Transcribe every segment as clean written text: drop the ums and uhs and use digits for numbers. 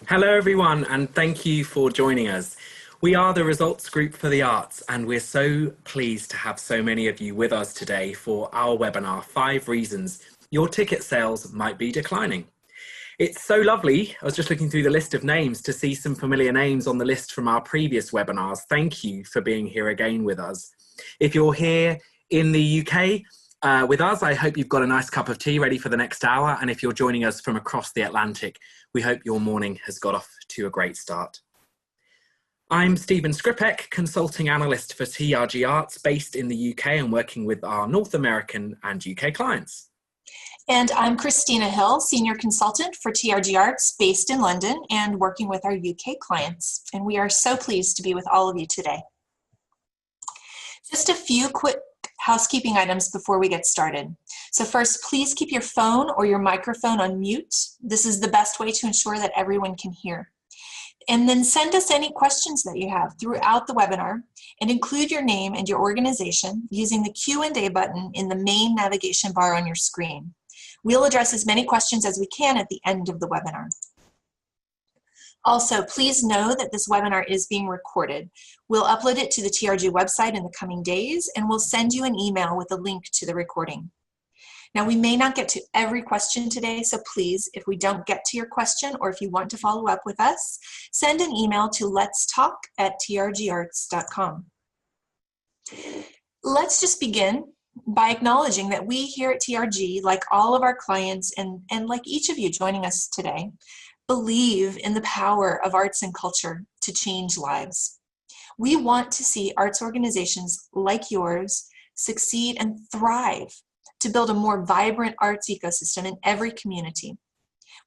Hello, everyone, and thank you for joining us. We are the Results Group for the Arts, and we're so pleased to have so many of you with us today for our webinar, 5 Reasons Your Ticket Sales Might Be Declining. It's so lovely. I was just looking through the list of names to see some familiar names on the list from our previous webinars. Thank you for being here again with us. If you're here in the UK, with us, I hope you've got a nice cup of tea ready for the next hour. And if you're joining us from across the Atlantic, we hope your morning has got off to a great start. I'm Stephen Skrypec, Consulting Analyst for TRG Arts, based in the UK and working with our North American and UK clients. And I'm Christina Hill, Senior Consultant for TRG Arts, based in London and working with our UK clients. And we are so pleased to be with all of you today. Just a few quick housekeeping items before we get started. So first, please keep your phone or your microphone on mute. This is the best way to ensure that everyone can hear. And then send us any questions that you have throughout the webinar and include your name and your organization using the Q&A button in the main navigation bar on your screen. We'll address as many questions as we can at the end of the webinar. Also, please know that this webinar is being recorded. We'll upload it to the TRG website in the coming days, and we'll send you an email with a link to the recording. Now, we may not get to every question today, so please, if we don't get to your question or if you want to follow up with us, send an email to letstalk@trgarts.com. Let's just begin by acknowledging that we here at TRG, like all of our clients and like each of you joining us today, believe in the power of arts and culture to change lives. We want to see arts organizations like yours succeed and thrive to build a more vibrant arts ecosystem in every community.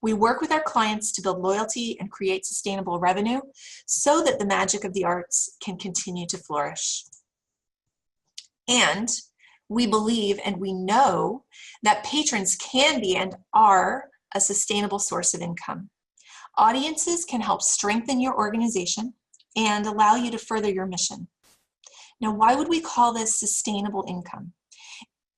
We work with our clients to build loyalty and create sustainable revenue so that the magic of the arts can continue to flourish. And we believe and we know that patrons can be and are a sustainable source of income. Audiences can help strengthen your organization and allow you to further your mission. Now, why would we call this sustainable income?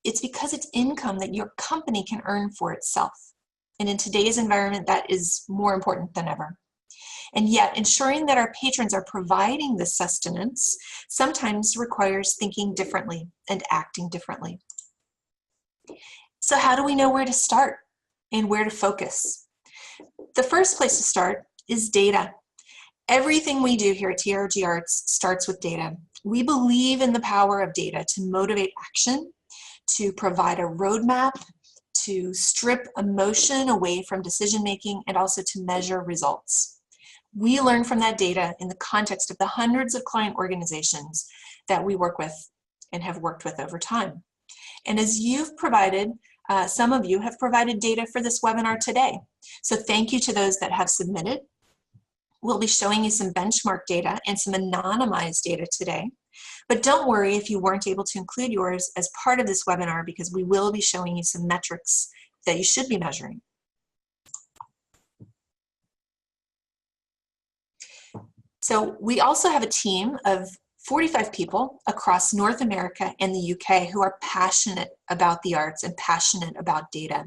It's because it's income that your company can earn for itself. And in today's environment, that is more important than ever. And yet, ensuring that our patrons are providing this sustenance sometimes requires thinking differently and acting differently. So how do we know where to start and where to focus? The first place to start is data. Everything we do here at TRG Arts starts with data. We believe in the power of data to motivate action, to provide a roadmap, to strip emotion away from decision making, and also to measure results. We learn from that data in the context of the hundreds of client organizations that we work with and have worked with over time. And as you've provided, some of you have provided data for this webinar today. So thank you to those that have submitted. We'll be showing you some benchmark data and some anonymized data today. But don't worry if you weren't able to include yours as part of this webinar, because we will be showing you some metrics that you should be measuring. So we also have a team of 45 people across North America and the UK who are passionate about the arts and passionate about data.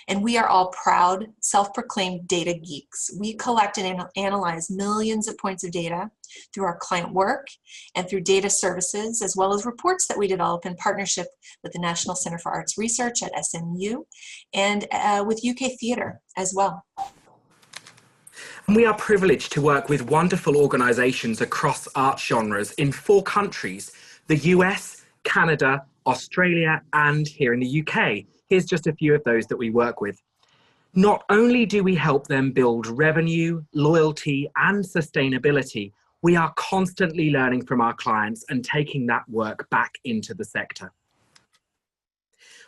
And we are all proud, self-proclaimed data geeks. We collect and analyze millions of points of data through our client work and through data services, as well as reports that we develop in partnership with the National Center for Arts Research at SMU and with UK Theatre as well. And we are privileged to work with wonderful organisations across art genres in 4 countries, the US, Canada, Australia, and here in the UK. Here's just a few of those that we work with. Not only do we help them build revenue, loyalty, and sustainability, we are constantly learning from our clients and taking that work back into the sector.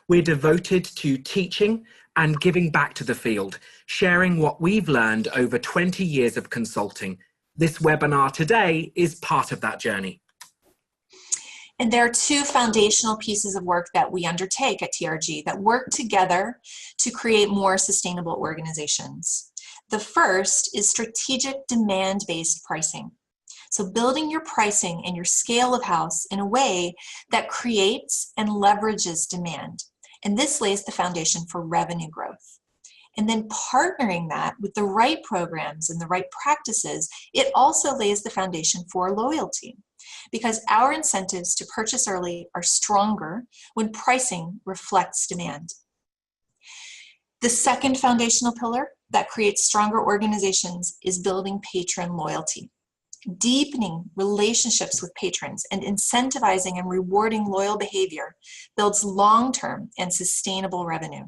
We're devoted to teaching and giving back to the field, sharing what we've learned over 20 years of consulting. This webinar today is part of that journey. And there are 2 foundational pieces of work that we undertake at TRG that work together to create more sustainable organizations. The first is strategic demand-based pricing. So building your pricing and your scale of house in a way that creates and leverages demand. And this lays the foundation for revenue growth. and then partnering that with the right programs and the right practices, it also lays the foundation for loyalty, because our incentives to purchase early are stronger when pricing reflects demand. The second foundational pillar that creates stronger organizations is building patron loyalty. Deepening relationships with patrons and incentivizing and rewarding loyal behavior builds long-term and sustainable revenue,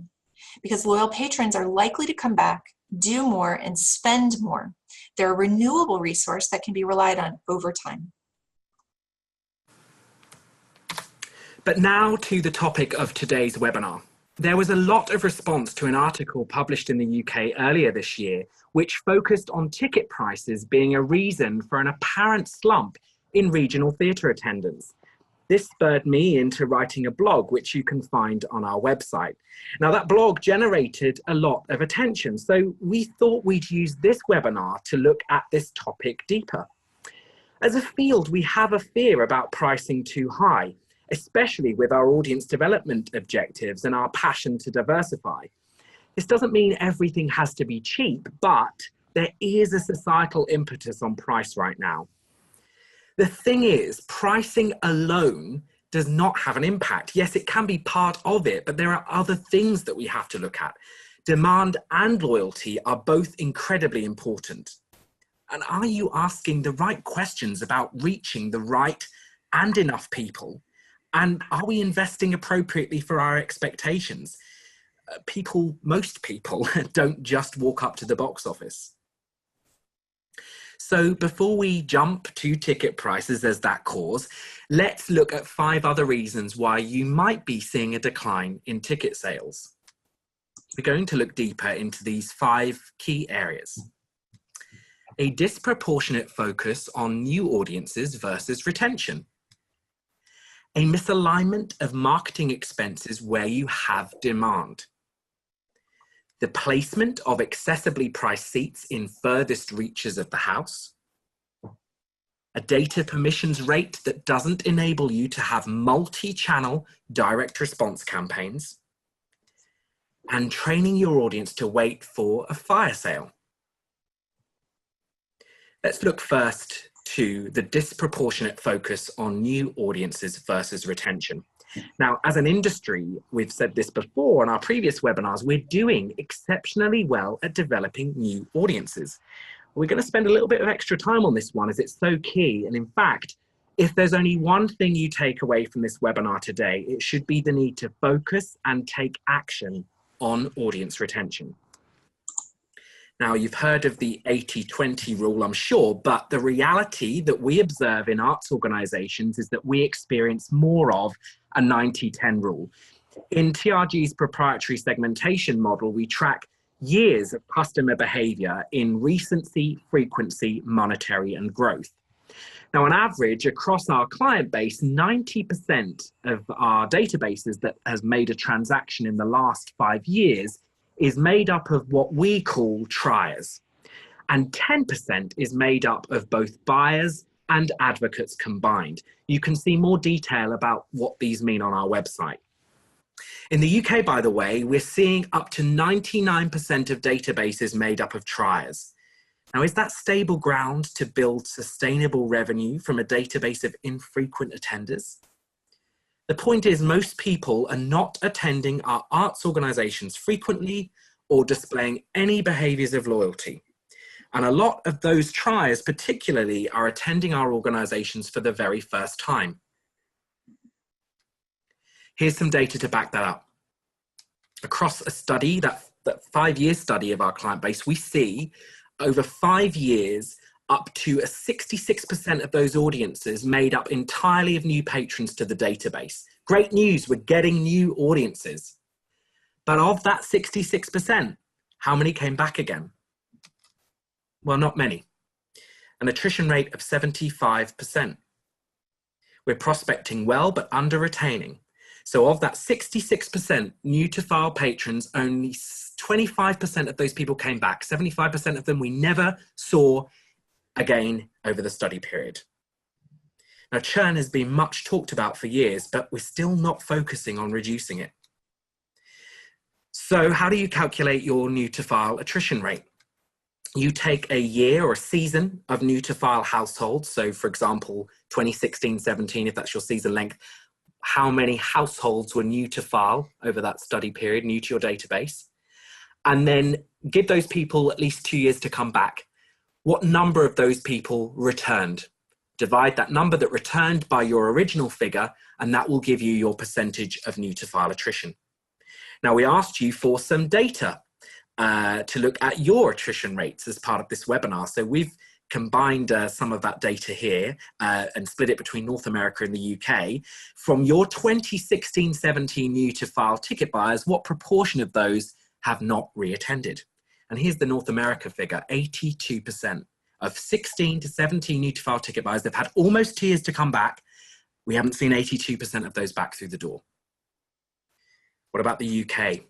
because loyal patrons are likely to come back, do more, and spend more. They're a renewable resource that can be relied on over time. But now to the topic of today's webinar. There was a lot of response to an article published in the UK earlier this year, which focused on ticket prices being a reason for an apparent slump in regional theatre attendance. This spurred me into writing a blog, which you can find on our website. Now, that blog generated a lot of attention, so we thought we'd use this webinar to look at this topic deeper. As a field, we have a fear about pricing too high, especially with our audience development objectives and our passion to diversify. This doesn't mean everything has to be cheap, but there is a societal impetus on price right now. The thing is, pricing alone does not have an impact. Yes, it can be part of it, but there are other things that we have to look at. Demand and loyalty are both incredibly important. And are you asking the right questions about reaching the right and enough people? And are we investing appropriately for our expectations? Most people don't just walk up to the box office. So before we jump to ticket prices as that cause, let's look at 5 other reasons why you might be seeing a decline in ticket sales. We're going to look deeper into these 5 key areas. A disproportionate focus on new audiences versus retention. A misalignment of marketing expenses where you have demand. The placement of excessively priced seats in furthest reaches of the house. A data permissions rate that doesn't enable you to have multi-channel direct response campaigns. And training your audience to wait for a fire sale. Let's look first to the disproportionate focus on new audiences versus retention. Now, as an industry, we've said this before on our previous webinars, we're doing exceptionally well at developing new audiences. We're going to spend a little bit of extra time on this one as it's so key. And in fact, if there's only one thing you take away from this webinar today, it should be the need to focus and take action on audience retention. Now, you've heard of the 80-20 rule, I'm sure, but the reality that we observe in arts organizations is that we experience more of a 90-10 rule. In TRG's proprietary segmentation model, we track years of customer behavior in recency, frequency, monetary, and growth. Now, on average, across our client base, 90% of our databases that has made a transaction in the last 5 years is made up of what we call triers, and 10% is made up of both buyers and advocates combined. You can see more detail about what these mean on our website. In the UK, by the way, we're seeing up to 99% of databases made up of triers. Now, is that stable ground to build sustainable revenue from a database of infrequent attenders? The point is, most people are not attending our arts organizations frequently or displaying any behaviors of loyalty. And a lot of those triers particularly are attending our organizations for the very first time. Here's some data to back that up. Across a study, that 5-year study of our client base, we see over 5 years, up to 66% of those audiences made up entirely of new patrons to the database. Great news, we're getting new audiences. But of that 66%, how many came back again? Well, not many. An attrition rate of 75%. We're prospecting well, but under retaining. So of that 66% Newtofile patrons, only 25% of those people came back. 75% of them we never saw again over the study period. Now, churn has been much talked about for years, but we're still not focusing on reducing it. So how do you calculate your Newtofile attrition rate? You take a year or a season of Newtofile households. So for example, 2016-17, if that's your season length, how many households were new to file over that study period, new to your database? And then give those people at least 2 years to come back. What number of those people returned? Divide that number that returned by your original figure, and that will give you your percentage of new to file attrition. Now, we asked you for some data to look at your attrition rates as part of this webinar. So we've combined some of that data here and split it between North America and the UK. From your 2016-17 new to file ticket buyers, what proportion of those have not reattended? And here's the North America figure: 82% of 16 to 17 new to file ticket buyers. They've had almost 2 years to come back. We haven't seen 82% of those back through the door. What about the UK?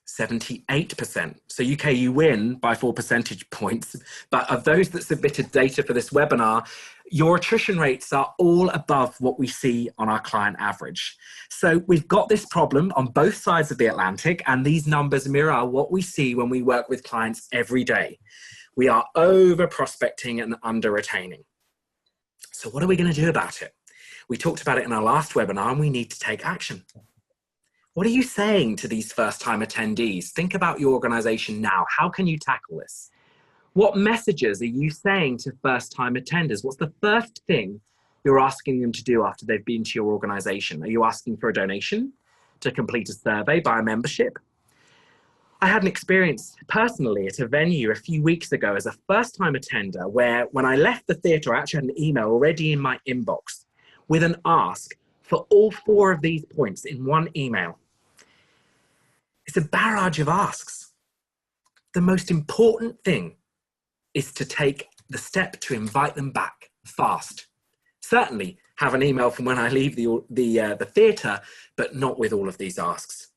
78%. So UK, you win by 4 percentage points, but of those that submitted data for this webinar, your attrition rates are all above what we see on our client average. So we've got this problem on both sides of the Atlantic, and these numbers mirror what we see when we work with clients every day. We are over prospecting and under retaining. So what are we going to do about it? We talked about it in our last webinar, and we need to take action. What are you saying to these first-time attendees? Think about your organization now. How can you tackle this? What messages are you saying to first-time attenders? What's the first thing you're asking them to do after they've been to your organization? Are you asking for a donation, to complete a survey, buy a membership? I had an experience personally at a venue a few weeks ago as a first-time attender where when I left the theatre, I actually had an email already in my inbox with an ask for all 4 of these points in one email. It's a barrage of asks. The most important thing is to take the step to invite them back fast. Certainly have an email from when I leave the theatre, but not with all of these asks.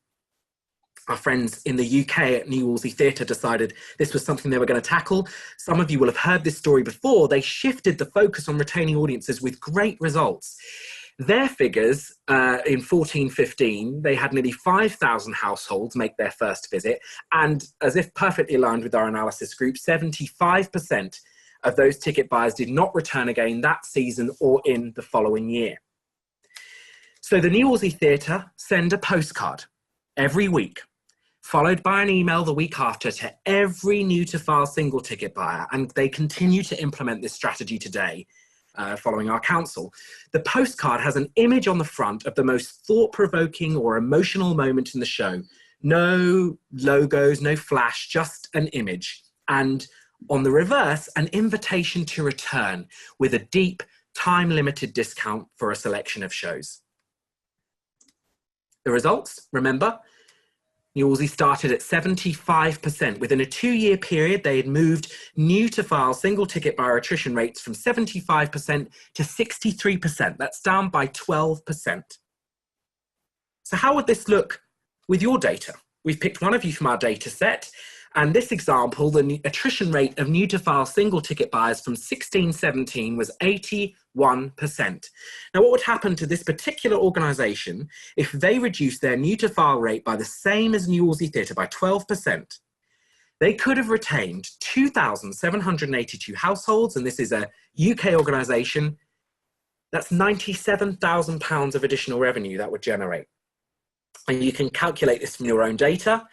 Our friends in the UK at New Wolsey Theatre decided this was something they were going to tackle. Some of you will have heard this story before. They shifted the focus on retaining audiences with great results. Their figures in 14-15, they had nearly 5,000 households make their first visit, and as if perfectly aligned with our analysis group, 75% of those ticket buyers did not return again that season or in the following year. So the New Wolsey Theatre send a postcard every week, followed by an email the week after to every new to file single ticket buyer, and they continue to implement this strategy today. Following our counsel. The postcard has an image on the front of the most thought-provoking or emotional moment in the show. No logos, no flash, just an image. And on the reverse, an invitation to return with a deep, time-limited discount for a selection of shows. The results, remember, New Wolsey started at 75%. Within a 2-year period, they had moved new to file single ticket buyer attrition rates from 75% to 63%. That's down by 12%. So how would this look with your data? We've picked one of you from our data set. And this example, the attrition rate of new to file single ticket buyers from 16-17 was 81%. Now, what would happen to this particular organization if they reduced their new to file rate by the same as New Wolsey Theatre by 12%? They could have retained 2,782 households, and this is a UK organization. That's £97,000 of additional revenue that would generate. And you can calculate this from your own data.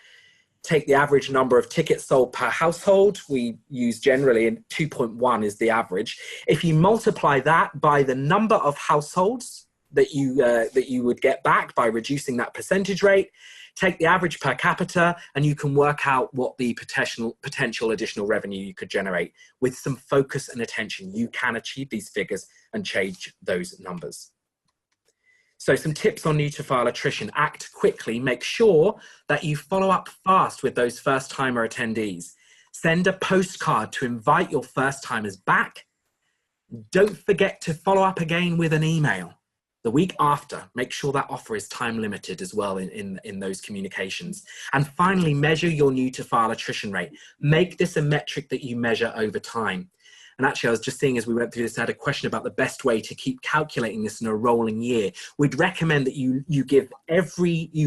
Take the average number of tickets sold per household. We use generally, and 2.1 is the average. If you multiply that by the number of households that you would get back by reducing that percentage rate, take the average per capita, and you can work out what the potential additional revenue you could generate. With some focus and attention, you can achieve these figures and change those numbers. So some tips on new to file attrition: act quickly, make sure that you follow up fast with those first timer attendees. Send a postcard to invite your first timers back. Don't forget to follow up again with an email the week after. Make sure that offer is time limited as well in those communications. And finally, measure your new to file attrition rate. Make this a metric that you measure over time. And actually, I was just seeing as we went through this, I had a question about the best way to keep calculating this in a rolling year. We'd recommend that you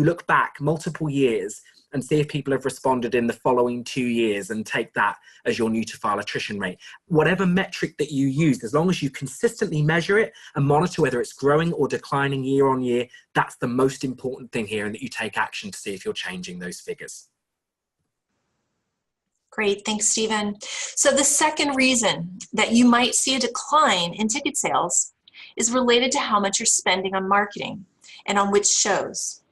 look back multiple years and see if people have responded in the following 2 years and take that as your Newtofile attrition rate. Whatever metric that you use, as long as you consistently measure it and monitor whether it's growing or declining year on year, that's the most important thing here, and that you take action to see if you're changing those figures. Great, thanks, Stephen. So the second reason that you might see a decline in ticket sales is related to how much you're spending on marketing and on which shows.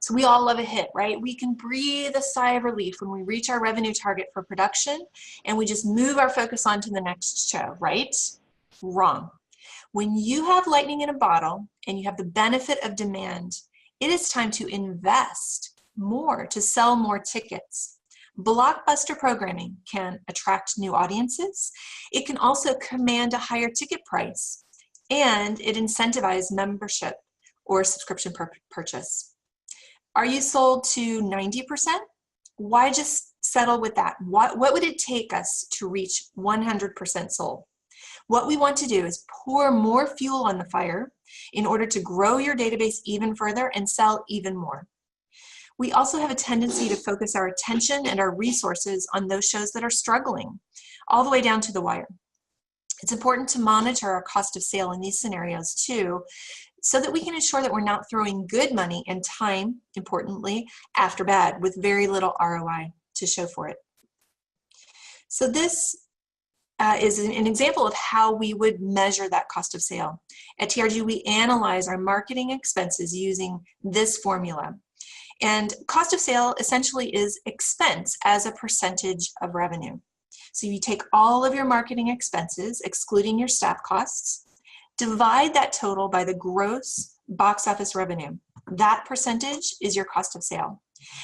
So we all love a hit, right? We can breathe a sigh of relief when we reach our revenue target for production and we just move our focus on to the next show, right? Wrong. When you have lightning in a bottle and you have the benefit of demand, it is time to invest more to sell more tickets. Blockbuster programming can attract new audiences. It can also command a higher ticket price, and it incentivizes membership or subscription purchase. Are you sold to 90%? Why just settle with that? What would it take us to reach 100% sold? What we want to do is pour more fuel on the fire in order to grow your database even further and sell even more. We also have a tendency to focus our attention and our resources on those shows that are struggling, all the way down to the wire. It's important to monitor our cost of sale in these scenarios too, so that we can ensure that we're not throwing good money and time, importantly, after bad with very little ROI to show for it. So this is an example of how we would measure that cost of sale. At TRG, we analyze our marketing expenses using this formula. And cost of sale essentially is expense as a percentage of revenue. So you take all of your marketing expenses, excluding your staff costs, divide that total by the gross box office revenue. That percentage is your cost of sale.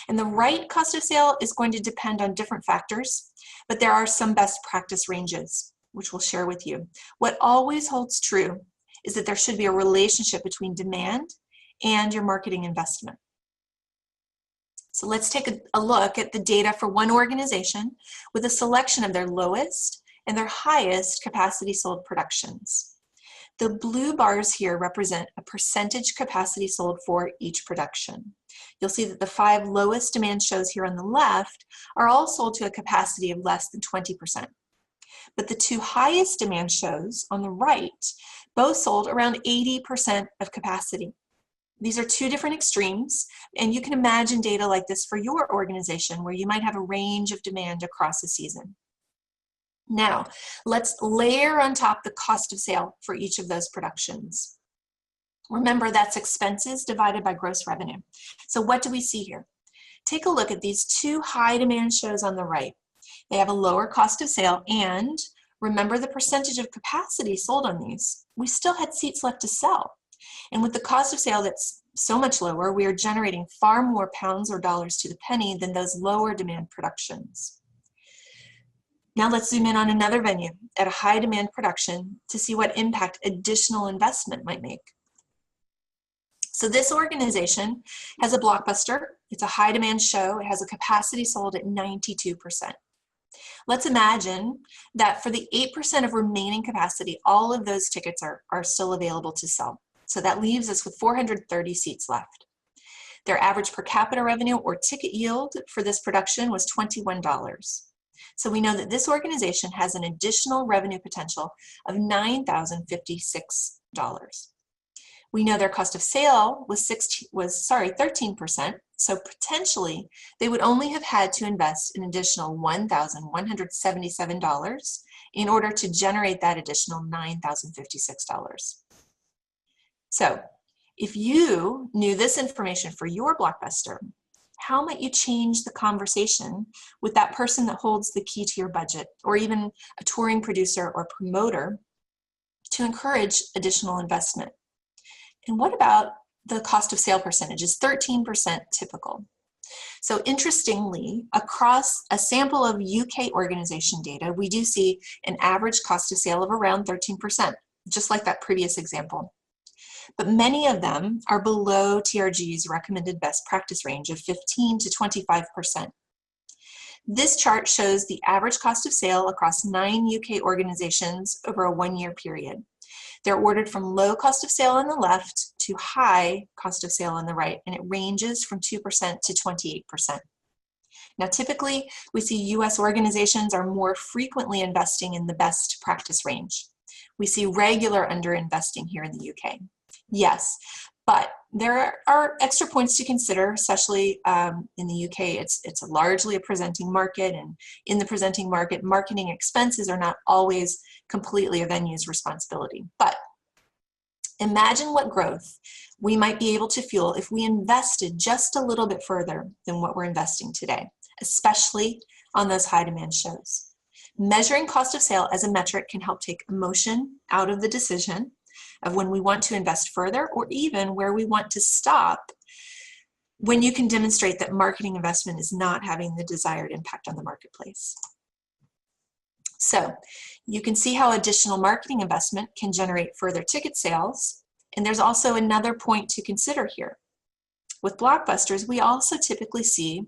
And the right cost of sale is going to depend on different factors, but there are some best practice ranges, which we'll share with you. What always holds true is that there should be a relationship between demand and your marketing investment. So let's take a look at the data for one organization with a selection of their lowest and their highest capacity sold productions. The blue bars here represent a percentage capacity sold for each production. You'll see that the 5 lowest demand shows here on the left are all sold to a capacity of less than 20%. But the 2 highest demand shows on the right both sold around 80% of capacity. These are 2 different extremes, and you can imagine data like this for your organization where you might have a range of demand across a season. Now, let's layer on top the cost of sale for each of those productions. Remember, that's expenses divided by gross revenue. So what do we see here? Take a look at these 2 high demand shows on the right. They have a lower cost of sale, and remember the percentage of capacity sold on these. We still had seats left to sell. And with the cost of sale that's so much lower, we are generating far more pounds or dollars to the penny than those lower demand productions. Now let's zoom in on another venue at a high demand production to see what impact additional investment might make. So this organization has a blockbuster. It's a high demand show. It has a capacity sold at 92%. Let's imagine that for the 8% of remaining capacity, all of those tickets are still available to sell. So that leaves us with 430 seats left. Their average per capita revenue or ticket yield for this production was $21. So we know that this organization has an additional revenue potential of $9,056. We know their cost of sale was 13%, so potentially they would only have had to invest an additional $1,177 in order to generate that additional $9,056. So if you knew this information for your blockbuster, how might you change the conversation with that person that holds the key to your budget, or even a touring producer or promoter, to encourage additional investment? And what about the cost of sale percentage? Is 13% typical? So interestingly, across a sample of UK organization data, we do see an average cost of sale of around 13%, just like that previous example. But many of them are below TRG's recommended best practice range of 15 to 25%. This chart shows the average cost of sale across 9 UK organizations over a 1-year period. They're ordered from low cost of sale on the left to high cost of sale on the right, and it ranges from 2% to 28%. Now, typically, we see US organizations are more frequently investing in the best practice range. We see regular underinvesting here in the UK. Yes, but there are extra points to consider, especially in the UK. It's largely a presenting market, and in the presenting market, marketing expenses are not always completely a venue's responsibility. But imagine what growth we might be able to fuel if we invested just a little bit further than what we're investing today, especially on those high demand shows. Measuring cost of sale as a metric can help take emotion out of the decision of when we want to invest further, or even where we want to stop when you can demonstrate that marketing investment is not having the desired impact on the marketplace. So you can see how additional marketing investment can generate further ticket sales. And there's also another point to consider here. With blockbusters, we also typically see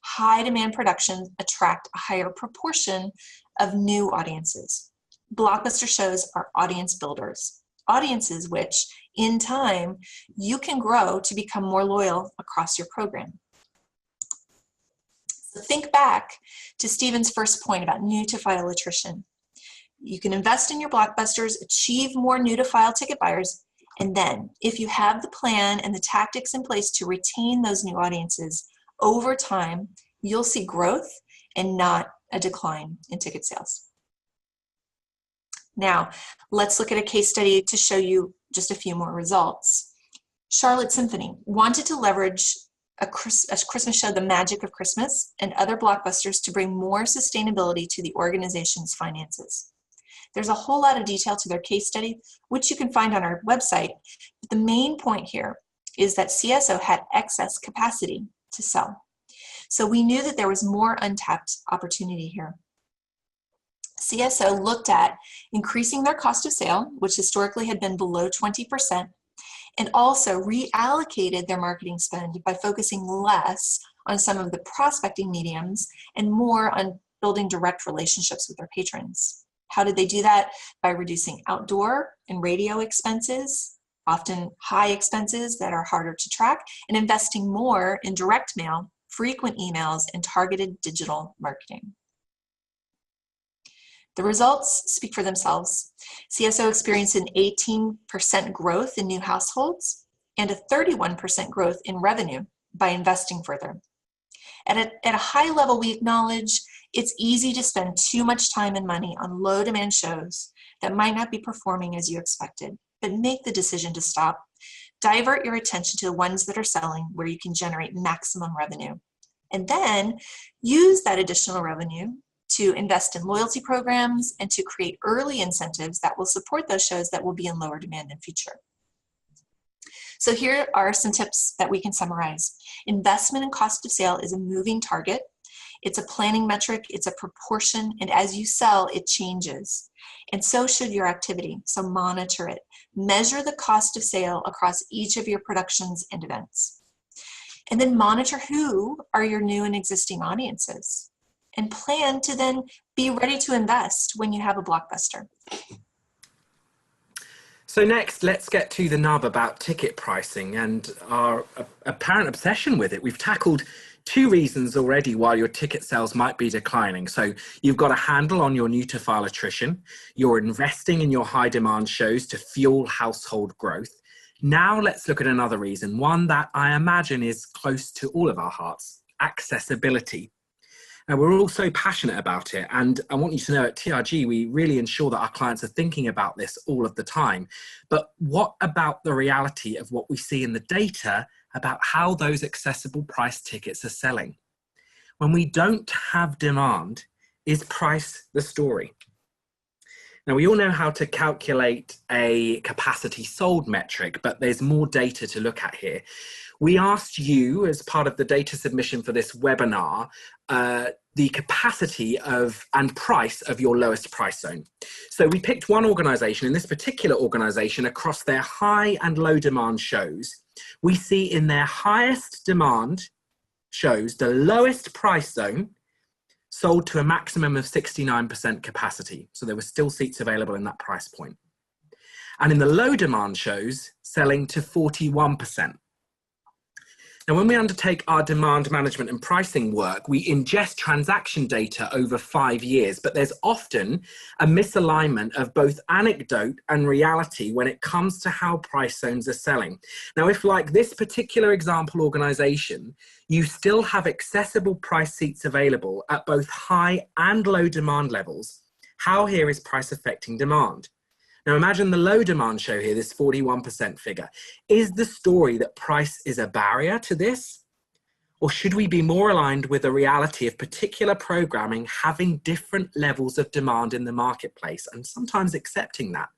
high demand productions attract a higher proportion of new audiences. Blockbuster shows are audience builders, audiences which, in time, you can grow to become more loyal across your program. So think back to Stephen's first point about Newtofile attrition. You can invest in your blockbusters, achieve more Newtofile ticket buyers, and then, if you have the plan and the tactics in place to retain those new audiences over time, you'll see growth and not a decline in ticket sales. Now, let's look at a case study to show you just a few more results. Charlotte Symphony wanted to leverage a Christmas show, The Magic of Christmas, and other blockbusters to bring more sustainability to the organization's finances. There's a whole lot of detail to their case study, which you can find on our website. But the main point here is that CSO had excess capacity to sell. So we knew that there was more untapped opportunity here. CSO looked at increasing their cost of sale, which historically had been below 20%, and also reallocated their marketing spend by focusing less on some of the prospecting mediums and more on building direct relationships with their patrons. How did they do that? By reducing outdoor and radio expenses, often high expenses that are harder to track, and investing more in direct mail, frequent emails, and targeted digital marketing. The results speak for themselves. CSO experienced an 18% growth in new households and a 31% growth in revenue by investing further. At a high level, we acknowledge it's easy to spend too much time and money on low demand shows that might not be performing as you expected, but make the decision to stop. Divert your attention to the ones that are selling where you can generate maximum revenue. And then use that additional revenue to invest in loyalty programs and to create early incentives that will support those shows that will be in lower demand in future. So here are some tips that we can summarize. Investment in cost of sale is a moving target. It's a planning metric, it's a proportion, and as you sell, it changes. And so should your activity, so monitor it. Measure the cost of sale across each of your productions and events. And then monitor who are your new and existing audiences. And plan to then be ready to invest when you have a blockbuster. So next, let's get to the nub about ticket pricing and our apparent obsession with it. We've tackled two reasons already why your ticket sales might be declining. So you've got a handle on your Newtofile attrition. You're investing in your high demand shows to fuel household growth. Now let's look at another reason, one that I imagine is close to all of our hearts: accessibility. Now, we're all so passionate about it, and I want you to know at TRG, we really ensure that our clients are thinking about this all of the time. But what about the reality of what we see in the data about how those accessible price tickets are selling? When we don't have demand, is price the story? Now, we all know how to calculate a capacity sold metric, but there's more data to look at here. We asked you, as part of the data submission for this webinar, the capacity of and price of your lowest price zone. So we picked one organization, in this particular organization, across their high and low demand shows. We see in their highest demand shows, the lowest price zone sold to a maximum of 69% capacity. So there were still seats available in that price point. And in the low demand shows, selling to 41%. Now, when we undertake our demand management and pricing work, we ingest transaction data over 5 years, but there's often a misalignment of both anecdote and reality when it comes to how price zones are selling. Now, if like this particular example organization, you still have accessible price seats available at both high and low demand levels, how here is price affecting demand? Now imagine the low demand show here, this 41% figure. Is the story that price is a barrier to this? Or should we be more aligned with the reality of particular programming having different levels of demand in the marketplace and sometimes accepting that?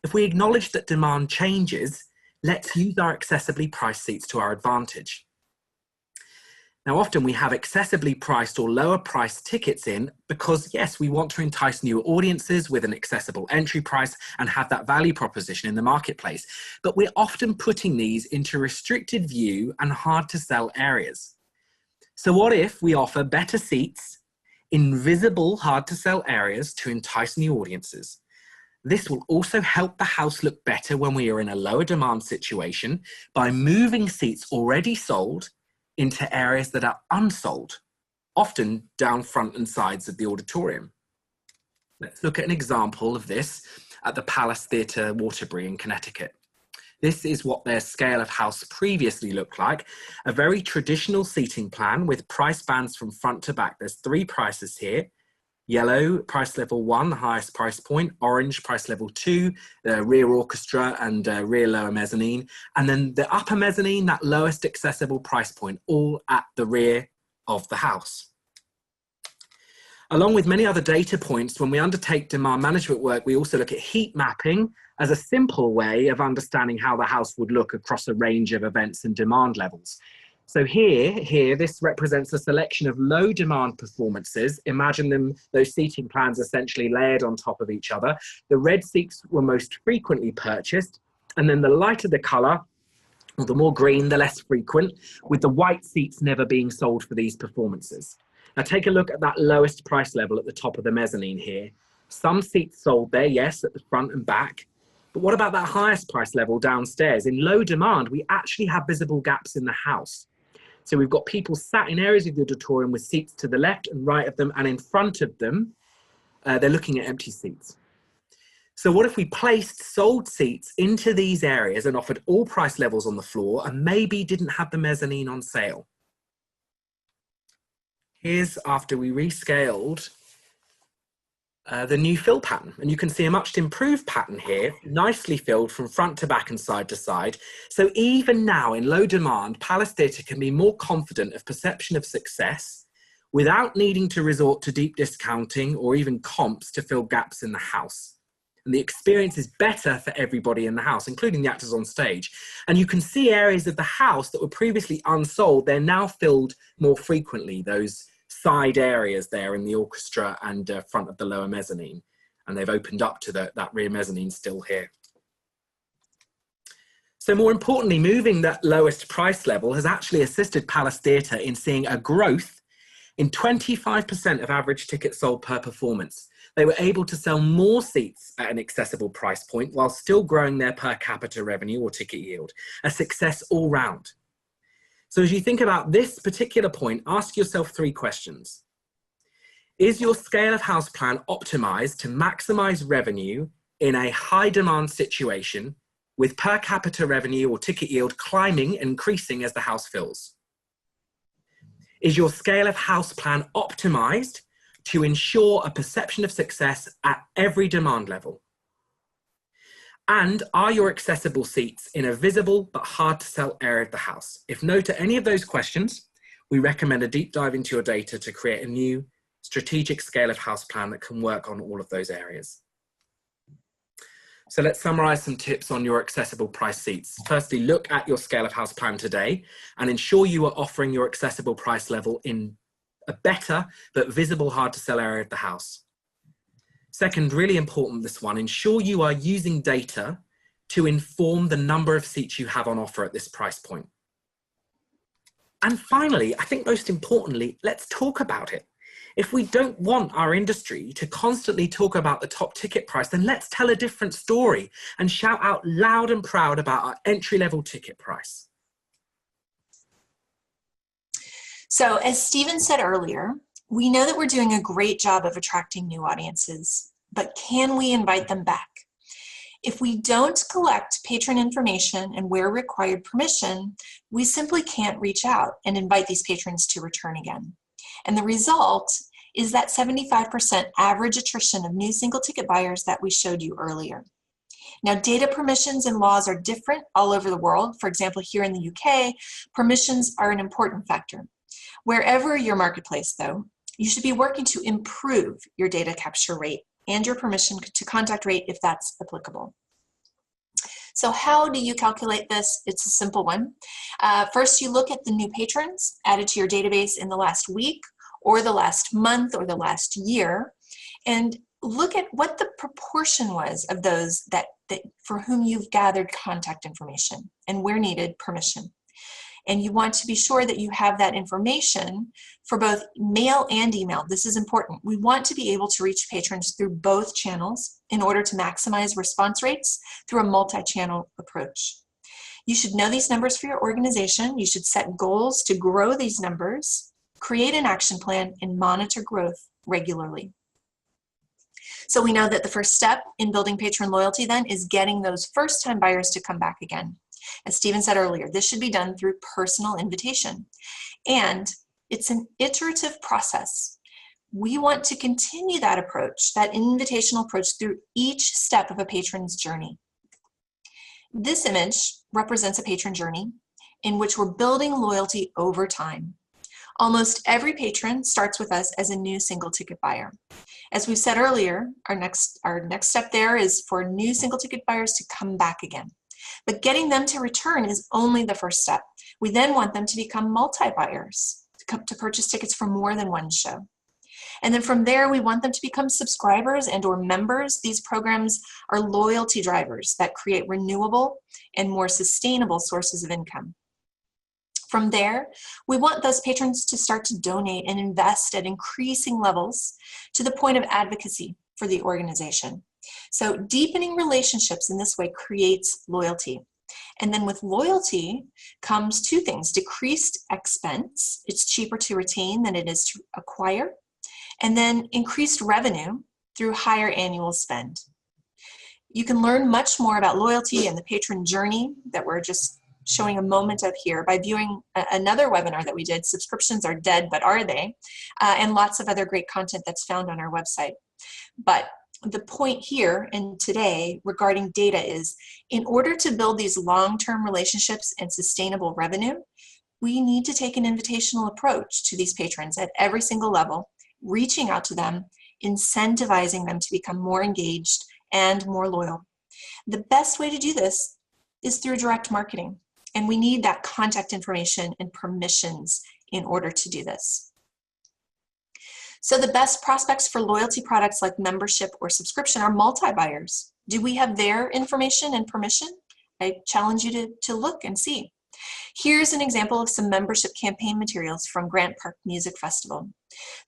If we acknowledge that demand changes, let's use our accessibly priced seats to our advantage. Now, often we have accessibly priced or lower priced tickets in because, yes, we want to entice new audiences with an accessible entry price and have that value proposition in the marketplace. But we're often putting these into restricted view and hard to sell areas. So what if we offer better seats in visible, hard to sell areas to entice new audiences? This will also help the house look better when we are in a lower demand situation by moving seats already sold into areas that are unsold, often down front and sides of the auditorium. Let's look at an example of this at the Palace Theatre, Waterbury in Connecticut. This is what their scale of house previously looked like, a very traditional seating plan with price bands from front to back. There's 3 prices here. Yellow, price level 1, the highest price point. Orange, price level 2, rear orchestra and rear lower mezzanine. And then the upper mezzanine, that lowest accessible price point, all at the rear of the house. Along with many other data points, when we undertake demand management work, we also look at heat mapping as a simple way of understanding how the house would look across a range of events and demand levels. So here, this represents a selection of low demand performances. Imagine them, those seating plans essentially layered on top of each other. The red seats were most frequently purchased, and then the lighter the color, or the more green, the less frequent, with the white seats never being sold for these performances. Now take a look at that lowest price level at the top of the mezzanine here. Some seats sold there, yes, at the front and back. But what about that highest price level downstairs? In low demand, we actually have visible gaps in the house. So we've got people sat in areas of the auditorium with seats to the left and right of them, and in front of them, they're looking at empty seats. So what if we placed sold seats into these areas and offered all price levels on the floor and maybe didn't have the mezzanine on sale? Here's after we rescaled the new fill pattern. And you can see a much improved pattern here, nicely filled from front to back and side to side. So even now in low demand, Palace Theatre can be more confident of perception of success without needing to resort to deep discounting or even comps to fill gaps in the house. And the experience is better for everybody in the house, including the actors on stage. And you can see areas of the house that were previously unsold, they're now filled more frequently, those side areas there in the orchestra and front of the lower mezzanine. And they've opened up to that rear mezzanine still here. So more importantly, moving that lowest price level has actually assisted Palace Theatre in seeing a growth in 25% of average tickets sold per performance. They were able to sell more seats at an accessible price point while still growing their per capita revenue or ticket yield, a success all round. So as you think about this particular point, ask yourself 3 questions. Is your scale of house plan optimized to maximize revenue in a high demand situation with per capita revenue or ticket yield climbing and increasing as the house fills? Is your scale of house plan optimized to ensure a perception of success at every demand level? And are your accessible seats in a visible but hard to sell area of the house? If no to any of those questions, we recommend a deep dive into your data to create a new strategic scale of house plan that can work on all of those areas. So let's summarize some tips on your accessible price seats. Firstly, look at your scale of house plan today and ensure you are offering your accessible price level in a better but visible hard to sell area of the house. Second, really important, this one, ensure you are using data to inform the number of seats you have on offer at this price point. And finally, I think most importantly, let's talk about it. If we don't want our industry to constantly talk about the top ticket price, then let's tell a different story and shout out loud and proud about our entry-level ticket price. So as Stephen said earlier, we know that we're doing a great job of attracting new audiences, but can we invite them back? If we don't collect patron information and where required permission, we simply can't reach out and invite these patrons to return again. And the result is that 75% average attrition of new single ticket buyers that we showed you earlier. Now, data permissions and laws are different all over the world. For example, here in the UK, permissions are an important factor. Wherever your marketplace, though, you should be working to improve your data capture rate and your permission to contact rate if that's applicable. So how do you calculate this? It's a simple one. First, you look at the new patrons added to your database in the last week or the last month or the last year, and look at what the proportion was of those that for whom you've gathered contact information and where needed permission. And you want to be sure that you have that information for both mail and email. This is important. We want to be able to reach patrons through both channels in order to maximize response rates through a multi-channel approach. You should know these numbers for your organization. You should set goals to grow these numbers, create an action plan, and monitor growth regularly. So we know that the first step in building patron loyalty then is getting those first-time buyers to come back again. As Stephen said earlier, this should be done through personal invitation. And it's an iterative process. We want to continue that approach, that invitational approach, through each step of a patron's journey. This image represents a patron journey in which we're building loyalty over time. Almost every patron starts with us as a new single ticket buyer. As we said earlier, our next step there is for new single ticket buyers to come back again. But getting them to return is only the first step. We then want them to become multi-buyers, to purchase tickets for more than one show. And then from there, we want them to become subscribers and or members. These programs are loyalty drivers that create renewable and more sustainable sources of income. From there, we want those patrons to start to donate and invest at increasing levels to the point of advocacy for the organization. So deepening relationships in this way creates loyalty. And then with loyalty comes two things: decreased expense, it's cheaper to retain than it is to acquire, and then increased revenue through higher annual spend. You can learn much more about loyalty and the patron journey that we're just showing a moment of here by viewing another webinar that we did, Subscriptions Are Dead, But Are They? And lots of other great content that's found on our website. But the point here and today regarding data is, in order to build these long-term relationships and sustainable revenue, we need to take an invitational approach to these patrons at every single level, reaching out to them, incentivizing them to become more engaged and more loyal. The best way to do this is through direct marketing, and we need that contact information and permissions in order to do this. So the best prospects for loyalty products like membership or subscription are multi-buyers. Do we have their information and permission? I challenge you to look and see. Here's an example of some membership campaign materials from Grant Park Music Festival.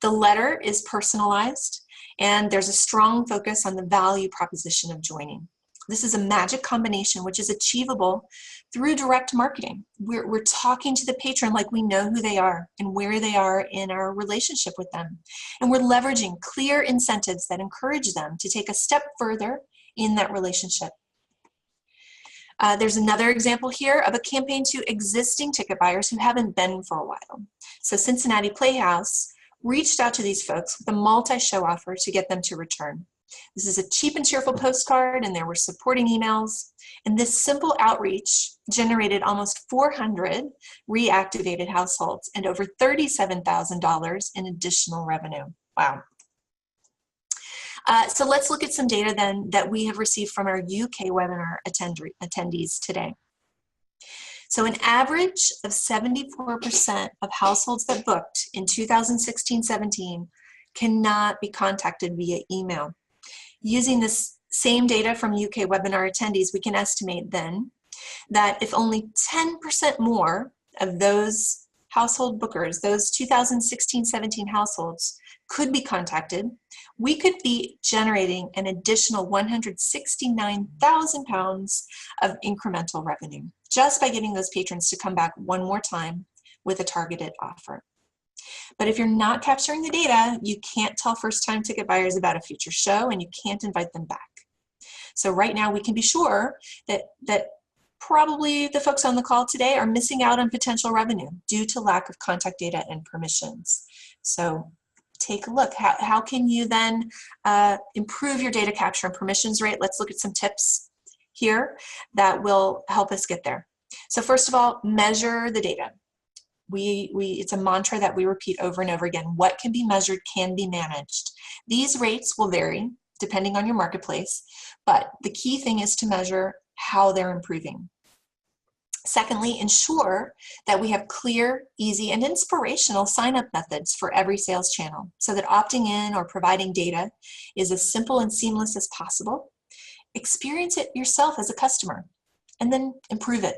The letter is personalized, and there's a strong focus on the value proposition of joining. This is a magic combination which is achievable through direct marketing. We're talking to the patron like we know who they are and where they are in our relationship with them. And we're leveraging clear incentives that encourage them to take a step further in that relationship. There's another example here of a campaign to existing ticket buyers who haven't been for a while. So Cincinnati Playhouse reached out to these folks with a multi-show offer to get them to return. This is a cheap and cheerful postcard, and there were supporting emails. And this simple outreach generated almost 400 reactivated households and over $37,000 in additional revenue. Wow. So let's look at some data then that we have received from our UK webinar attendees today. So an average of 74% of households that booked in 2016-17 cannot be contacted via email. Using this same data from UK webinar attendees, we can estimate then that if only 10% more of those household bookers, those 2016-17 households, could be contacted, we could be generating an additional £169,000 of incremental revenue just by getting those patrons to come back one more time with a targeted offer. But if you're not capturing the data, you can't tell first-time ticket buyers about a future show, and you can't invite them back. So right now we can be sure that probably the folks on the call today are missing out on potential revenue due to lack of contact data and permissions. So take a look. How can you then improve your data capture and permissions rate? Let's look at some tips here that will help us get there. So first of all, measure the data. It's a mantra that we repeat over and over again. What can be measured can be managed. These rates will vary depending on your marketplace, but the key thing is to measure how they're improving. Secondly, ensure that we have clear, easy, and inspirational sign-up methods for every sales channel so that opting in or providing data is as simple and seamless as possible. Experience it yourself as a customer and then improve it.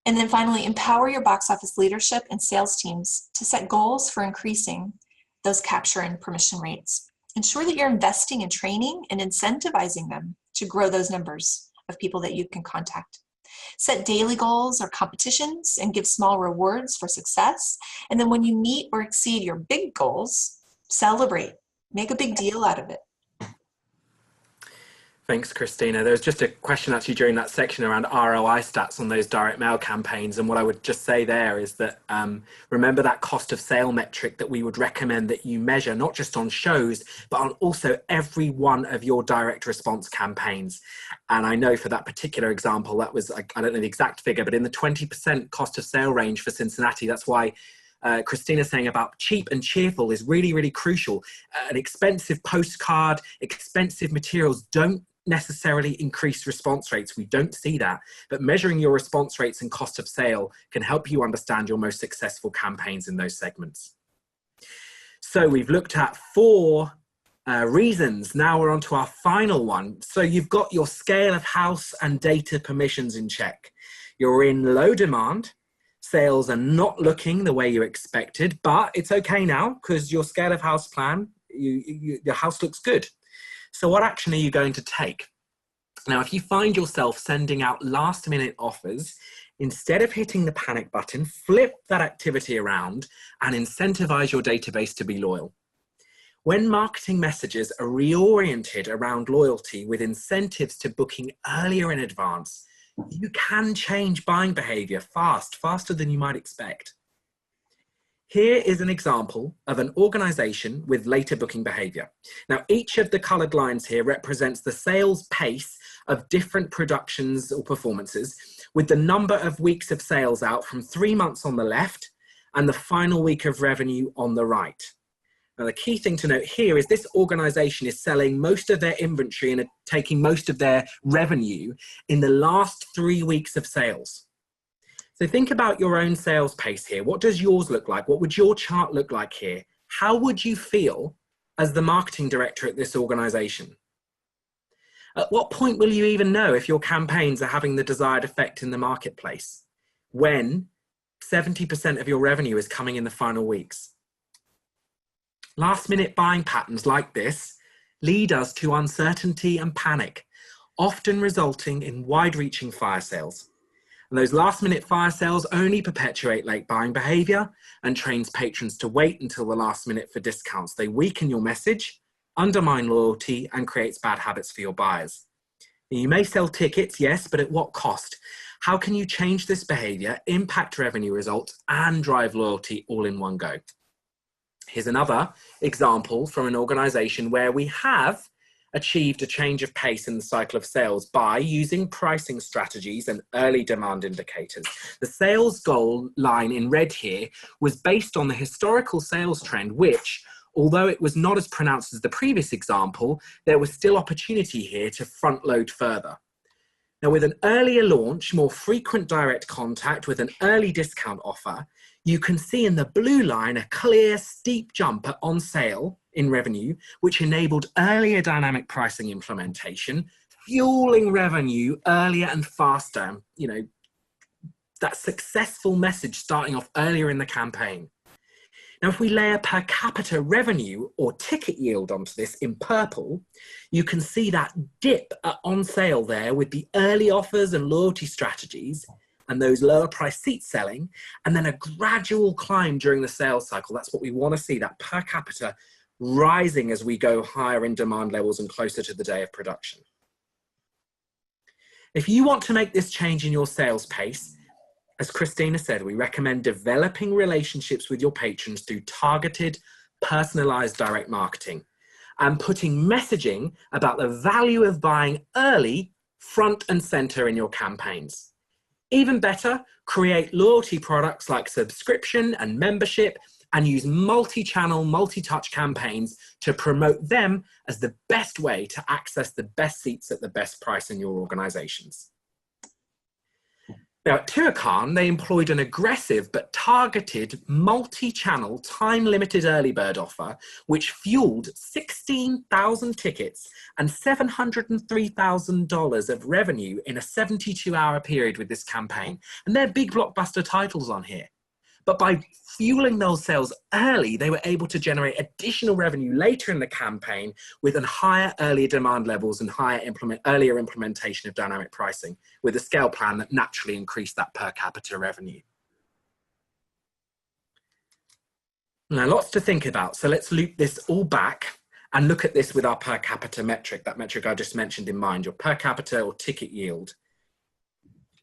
And then finally, empower your box office leadership and sales teams to set goals for increasing those capture and permission rates. Ensure that you're investing in training and incentivizing them to grow those numbers of people that you can contact. Set daily goals or competitions and give small rewards for success. And then when you meet or exceed your big goals, celebrate. Make a big deal out of it. Thanks, Christina. There was just a question actually during that section around ROI stats on those direct mail campaigns. And what I would just say there is that remember that cost of sale metric that we would recommend that you measure, not just on shows, but on also every one of your direct response campaigns. And I know for that particular example, that was, I don't know the exact figure, but in the 20% cost of sale range for Cincinnati. That's why Christina saying about cheap and cheerful is really, really crucial. An expensive postcard, expensive materials don't necessarily increase response rates. We don't see that, but measuring your response rates and cost of sale can help you understand your most successful campaigns in those segments. So we've looked at 4 reasons. Now we're on to our final one. So you've got your scale of house and data permissions in check. You're in low demand. Sales are not looking the way you expected, but it's okay now because your scale of house plan, your house looks good. So what action are you going to take? Now, if you find yourself sending out last minute offers, instead of hitting the panic button, flip that activity around and incentivize your database to be loyal. When marketing messages are reoriented around loyalty with incentives to booking earlier in advance, you can change buying behavior faster than you might expect. Here is an example of an organization with later booking behavior. Now, each of the colored lines here represents the sales pace of different productions or performances, with the number of weeks of sales out from 3 months on the left and the final week of revenue on the right. Now, the key thing to note here is this organization is selling most of their inventory and taking most of their revenue in the last 3 weeks of sales. So think about your own sales pace here. What does yours look like? What would your chart look like here? How would you feel as the marketing director at this organization? At what point will you even know if your campaigns are having the desired effect in the marketplace? When 70% of your revenue is coming in the final weeks. Last minute buying patterns like this lead us to uncertainty and panic, often resulting in wide-reaching fire sales. And those last-minute fire sales only perpetuate late buying behavior and trains patrons to wait until the last minute for discounts. They weaken your message, undermine loyalty, and creates bad habits for your buyers. You may sell tickets, yes, but at what cost? How can you change this behavior, impact revenue results, and drive loyalty all in one go? Here's another example from an organization where we have achieved a change of pace in the cycle of sales by using pricing strategies and early demand indicators. The sales goal line in red here was based on the historical sales trend, which, although it was not as pronounced as the previous example, there was still opportunity here to front load further. Now, with an earlier launch, more frequent direct contact with an early discount offer, you can see in the blue line a clear, steep jump at on sale in revenue, which enabled earlier dynamic pricing implementation, fueling revenue earlier and faster. You know, that successful message starting off earlier in the campaign. Now, if we layer per capita revenue or ticket yield onto this in purple, you can see that dip at on sale there with the early offers and loyalty strategies, and those lower price seats selling, and then a gradual climb during the sales cycle. That's what we want to see, that per capita rising as we go higher in demand levels and closer to the day of production. If you want to make this change in your sales pace, as Christina said, we recommend developing relationships with your patrons through targeted, personalized direct marketing and putting messaging about the value of buying early front and center in your campaigns. Even better, create loyalty products like subscription and membership and use multi-channel, multi-touch campaigns to promote them as the best way to access the best seats at the best price in your organizations. Now, at Tuacahn, they employed an aggressive but targeted multi-channel time-limited early bird offer, which fueled 16,000 tickets and $703,000 of revenue in a 72-hour period with this campaign. And they're big blockbuster titles on here. But by fueling those sales early, they were able to generate additional revenue later in the campaign with higher earlier demand levels and earlier implementation of dynamic pricing with a scale plan that naturally increased that per capita revenue. Now, lots to think about. So let's loop this all back and look at this with our per capita metric, that metric I just mentioned in mind, your per capita or ticket yield.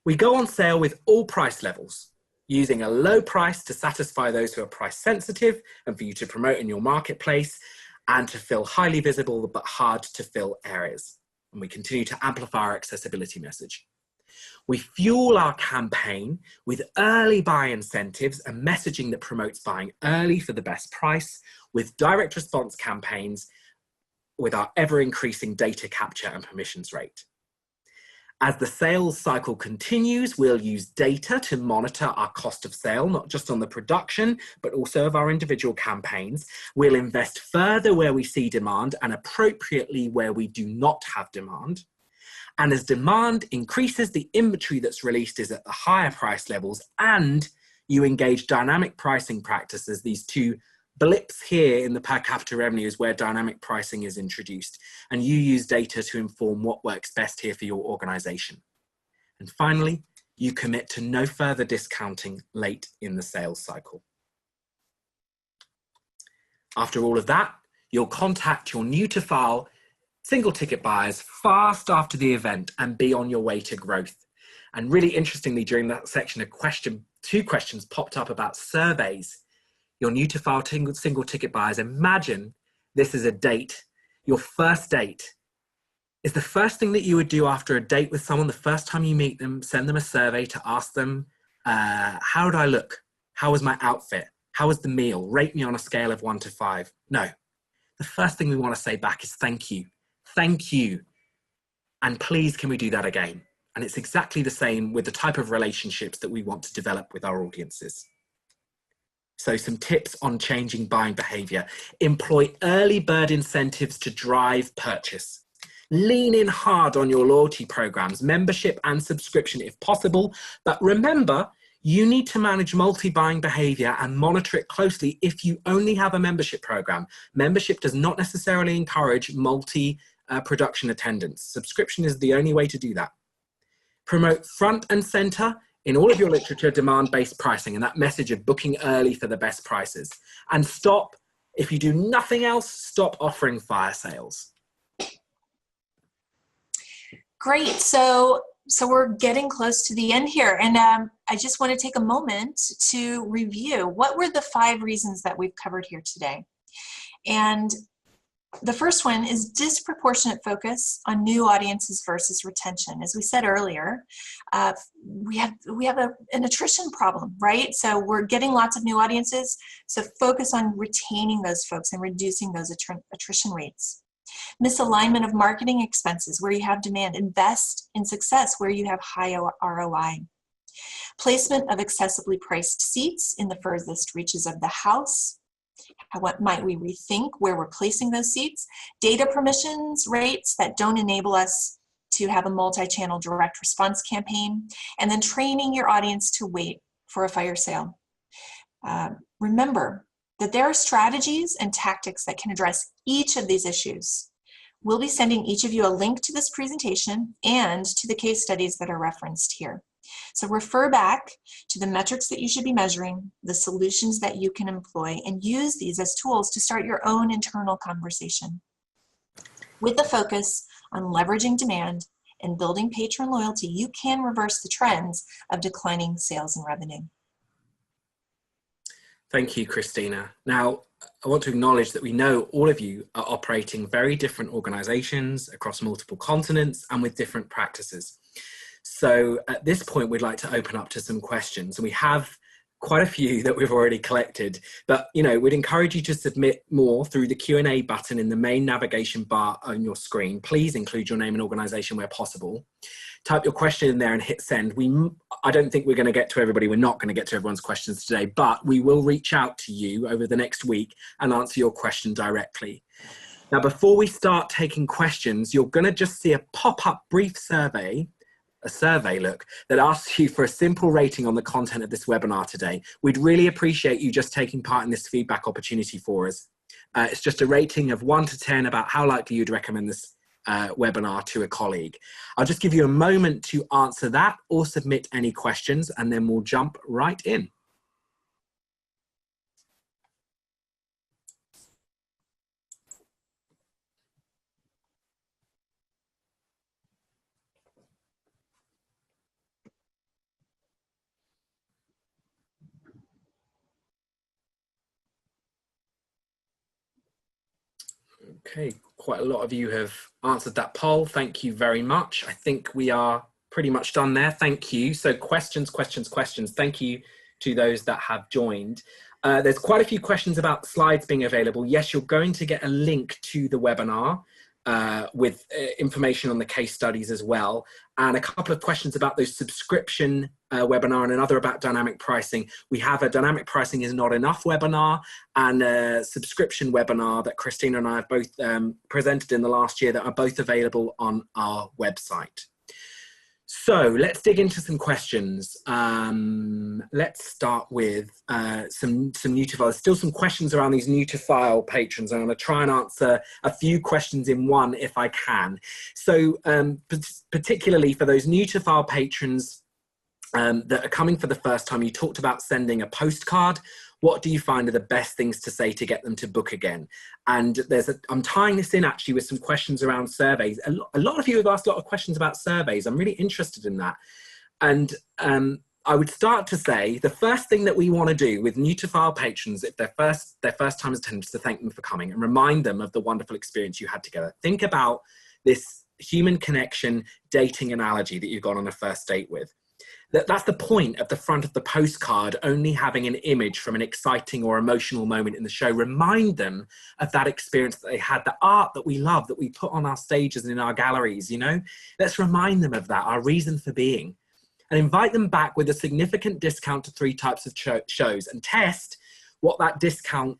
We go on sale with all price levels, using a low price to satisfy those who are price sensitive and for you to promote in your marketplace and to fill highly visible but hard to fill areas. And we continue to amplify our accessibility message. We fuel our campaign with early buy incentives and messaging that promotes buying early for the best price, with direct response campaigns with our ever increasing data capture and permissions rate. As the sales cycle continues, we'll use data to monitor our cost of sale, not just on the production, but also of our individual campaigns. We'll invest further where we see demand and appropriately where we do not have demand. And as demand increases, the inventory that's released is at the higher price levels, and you engage dynamic pricing practices, these two blips here in the per capita revenues where dynamic pricing is introduced, and you use data to inform what works best here for your organization. And finally, you commit to no further discounting late in the sales cycle. After all of that, you'll contact your Newtofile single ticket buyers fast after the event and be on your way to growth. And really interestingly, during that section, two questions popped up about surveys. Your Newtofile single ticket buyers, imagine this is a date, your first date. Is the first thing that you would do after a date with someone, the first time you meet them, send them a survey to ask them, how did I look? How was my outfit? How was the meal? Rate me on a scale of 1 to 5. No, the first thing we want to say back is thank you. Thank you. And please, can we do that again? And it's exactly the same with the type of relationships that we want to develop with our audiences. So some tips on changing buying behavior. Employ early bird incentives to drive purchase. Lean in hard on your loyalty programs, membership and subscription if possible. But remember, you need to manage multi-buying behavior and monitor it closely if you only have a membership program. Membership does not necessarily encourage multi-production attendance. Subscription is the only way to do that. Promote front and center in all of your literature, demand-based pricing, and that message of booking early for the best prices. And stop, if you do nothing else, stop offering fire sales. Great, so we're getting close to the end here, and I just want to take a moment to review what were the 5 reasons that we've covered here today. And the first one is disproportionate focus on new audiences versus retention. As we said earlier, we have an attrition problem, right? So we're getting lots of new audiences, so focus on retaining those folks and reducing those attrition rates. Misalignment of marketing expenses where you have demand. Invest in success where you have high ROI. Placement of accessibly priced seats in the furthest reaches of the house. What might we rethink where we're placing those seats? Data permissions rates that don't enable us to have a multi-channel direct response campaign, and then training your audience to wait for a fire sale. Remember that there are strategies and tactics that can address each of these issues. We'll be sending each of you a link to this presentation and to the case studies that are referenced here. So refer back to the metrics that you should be measuring, the solutions that you can employ, and use these as tools to start your own internal conversation. With the focus on leveraging demand and building patron loyalty, you can reverse the trends of declining sales and revenue. Thank you, Christina. Now, I want to acknowledge that we know all of you are operating very different organizations across multiple continents and with different practices. So at this point, we'd like to open up to some questions, and we have quite a few that we've already collected, but we'd encourage you to submit more through the Q&A button in the main navigation bar on your screen. Please include your name and organization where possible. Type your question in there and hit send. I don't think we're going to get to everybody. We're not going to get to everyone's questions today, but we will reach out to you over the next week and answer your question directly. Now, before we start taking questions, you're going to just see a pop-up brief survey, that asks you for a simple rating on the content of this webinar today. We'd really appreciate you just taking part in this feedback opportunity for us. It's just a rating of 1 to 10 about how likely you'd recommend this webinar to a colleague. I'll just give you a moment to answer that or submit any questions, and then we'll jump right in. Okay, quite a lot of you have answered that poll. Thank you very much. I think we are pretty much done there. Thank you. So questions. Thank you to those that have joined. There's quite a few questions about slides being available. Yes, you're going to get a link to the webinar with information on the case studies as well, and a couple of questions about those subscription webinar and another about dynamic pricing. We have a dynamic pricing is not enough webinar and a subscription webinar that Christina and I have both presented in the last year that are both available on our website. So let's dig into some questions. Let's start with some Newtofile. There's still some questions around these Newtofile patrons. I'm going to try and answer a few questions in one if I can. So particularly for those Newtofile patrons that are coming for the first time, you talked about sending a postcard. What do you find are the best things to say to get them to book again? And I'm tying this in actually with some questions around surveys. A lot of you have asked a lot of questions about surveys. I'm really interested in that. And I would start to say the first thing that we want to do with Newtofile patrons, if they're first time attenders, is to thank them for coming and remind them of the wonderful experience you had together. Think about this human connection dating analogy that you've gone on a first date with. That's the point of the front of the postcard, only having an image from an exciting or emotional moment in the show. Remind them of that experience that they had, the art that we love, that we put on our stages and in our galleries, Let's remind them of that, our reason for being. And invite them back with a significant discount to 3 types of shows and test what discount